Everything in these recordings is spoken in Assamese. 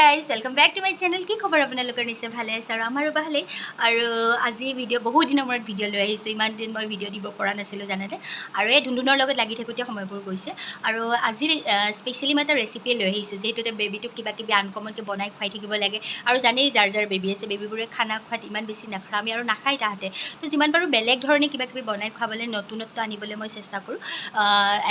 guys, welcome back to my channel. কি খবৰ আপোনালোকৰ নিশ্চয় ভালে আছে আৰু আমাৰো ভালে আৰু আজি ভিডিঅ' বহুত দিনৰ মূৰত ভিডিঅ' লৈ আহিছোঁ ইমান দিন মই ভিডিঅ' দিব পৰা নাছিলোঁ জানেনে আৰু এই ধুন্দুনৰ লগত লাগি থাকোঁতে সময়বোৰ গৈছে আৰু আজি স্পেচিয়েলি মই এটা ৰেচিপি লৈ আহিছোঁ যিহেতুতে বেবীটোক কিবা কিবি আনকমনকৈ বনাই খুৱাই থাকিব লাগে আৰু জানেই যাৰ যাৰ বেবী আছে বেবীবোৰে খানা খোৱাত ইমান বেছি নাখায় আৰু নাখায় তাহাঁতে তো যিমান পাৰোঁ বেলেগ ধৰণে কিবা কিবি বনাই খুৱাবলৈ নতুনত্ব আনিবলৈ মই চেষ্টা কৰোঁ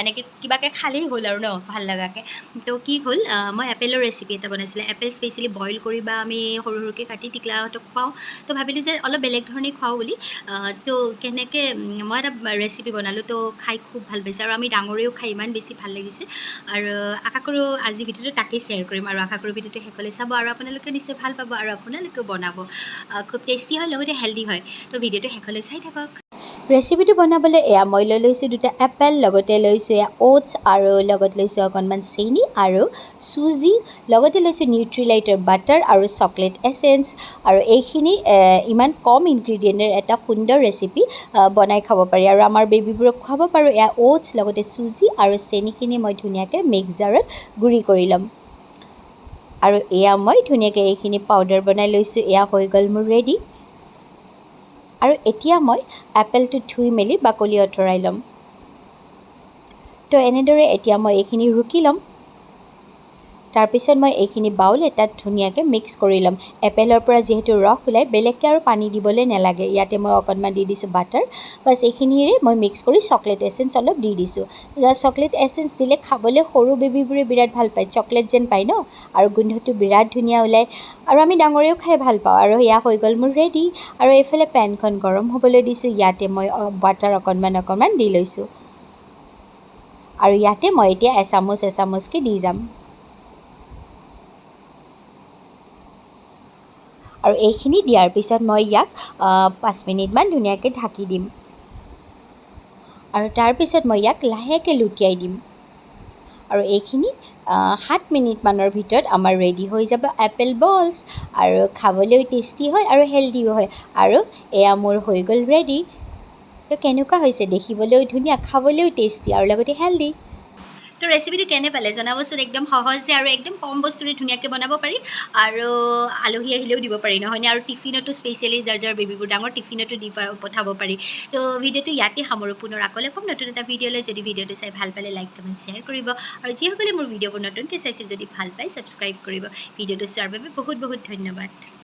এনেকৈ কিবাকৈ খালেই হ'ল আৰু ন ভাল লগাকৈ তো কি হ'ল মই এপেলৰ ৰেচিপি এটা বনাইছিলোঁ এপেল স্পেচিয়েলি বইল কৰি বা আমি সৰু সৰুকৈ কাটি টিকলাহঁতক খুৱাওঁ তো ভাবিলোঁ যে অলপ বেলেগ ধৰণে খুৱাওঁ বুলি তো কেনেকৈ মই এটা ৰেচিপি বনালোঁ তো খাই খুব ভাল পাইছে আৰু আমি ডাঙৰেও খাই ইমান বেছি ভাল লাগিছে আৰু আশা কৰোঁ আজি ভিডিঅ'টো তাকেই শ্বেয়াৰ কৰিম আৰু আশা কৰোঁ ভিডিঅ'টো শেষলৈ চাব আৰু আপোনালোকে নিশ্চয় ভাল পাব আৰু আপোনালোকেও বনাব খুব টেষ্টি হয় লগতে হেল্ডি হয় তো ভিডিঅ'টো শেষলৈ চাই থাকক ৰেচিপিটো বনাবলৈ মই লৈ লৈছোঁ দুটা এপেল লগতে লৈছোঁ অ'টছ আৰু লগত লৈছোঁ অকণমান চেনি আৰু চুজি লগতে লৈছোঁ নিউট্ৰিলাইটৰ বাটাৰ আৰু চকলেট এচেঞ্চ আৰু এইখিনি ইমান কম ইনগ্ৰিডিয়েণ্টেৰ এটা সুন্দৰ ৰেচিপি বনাই খাব পাৰি আৰু আমাৰ বেবীবোৰক খুৱাব পাৰোঁ অ'টছ লগতে চুজি আৰু চেনিখিনি মই ধুনীয়াকৈ মিক্সাৰত গুড়ি কৰি ল'ম আৰু মই ধুনীয়াকৈ এইখিনি পাউডাৰ বনাই লৈছোঁ হৈ গ'ল মোৰ ৰেডি আৰু এতিয়া মই এপেলটো ধুই মেলি বাকলি আঁতৰাই ল'ম তো এনেদৰে এতিয়া মই এইখিনি ৰুকি ল'ম তাৰপিছত মই এইখিনি বাউল এটাত ধুনীয়াকৈ মিক্স কৰি ল'ম এপেলৰ পৰা যিহেতু ৰস ওলাই বেলেগকৈ আৰু পানী দিবলৈ নালাগে ইয়াতে মই অকণমান দি দিছোঁ বাটাৰ বাছ এইখিনিৰে মই মিক্স কৰি চকলেট এচেঞ্চ অলপ দি দিছোঁ চকলেট এচেঞ্চ দিলে খাবলৈ সৰু বেবীবোৰে বিৰাট ভাল পায় চকলেট যেন পায় ন আৰু গোন্ধটো বিৰাট ধুনীয়া ওলায় আৰু আমি ডাঙৰেও খাই ভাল পাওঁ আৰু হৈ গ'ল মোৰ ৰেডি আৰু এইফালে পেনখন গৰম হ'বলৈ দিছোঁ ইয়াতে মই বাটাৰ অকণমান দি লৈছোঁ আৰু ইয়াতে মই এতিয়া এচামুচকৈ দি যাম আৰু এইখিনি দিয়াৰ পিছত মই ইয়াক 5 মিনিটমান ধুনীয়াকৈ ঢাকি দিম আৰু তাৰপিছত মই ইয়াক লাহেকৈ লুটিয়াই দিম আৰু এইখিনি 7 মিনিটমানৰ ভিতৰত আমাৰ ৰেডি হৈ যাব এপেল বলছ আৰু খাবলৈও টেষ্টি হয় আৰু হেল্ডিও হয় আৰু মোৰ হৈ গ'ল ৰেডি তো কেনেকুৱা হৈছে দেখিবলৈও ধুনীয়া খাবলৈও টেষ্টি আৰু লগতে হেল্ডি তো ৰেচিপিটো কেনে পালে জনাবচোন একদম সহজে আৰু একদম কম বস্তুৰে ধুনীয়াকৈ বনাব পাৰি আৰু আলহী আহিলেও দিব পাৰি নহয়নে আৰু টিফিনতো স্পেচিয়েলি যাৰ যাৰ বেবীবোৰ ডাঙৰ টিফিনতো দি পঠাব পাৰি তো ভিডিঅ'টো ইয়াতে সামৰোঁ পুনৰ আকলে ক'ম নতুন এটা ভিডিঅ'লৈ যদি ভিডিঅ'টো চাই ভাল পালে লাইক কমেণ্ট শ্বেয়াৰ কৰিব আৰু যিসকলে মোৰ ভিডিঅ'বোৰ নতুনকৈ চাইছে যদি ভাল পায় ছাবস্ক্ৰাইব কৰিব ভিডিঅ'টো চোৱাৰ বাবে বহুত বহুত ধন্যবাদ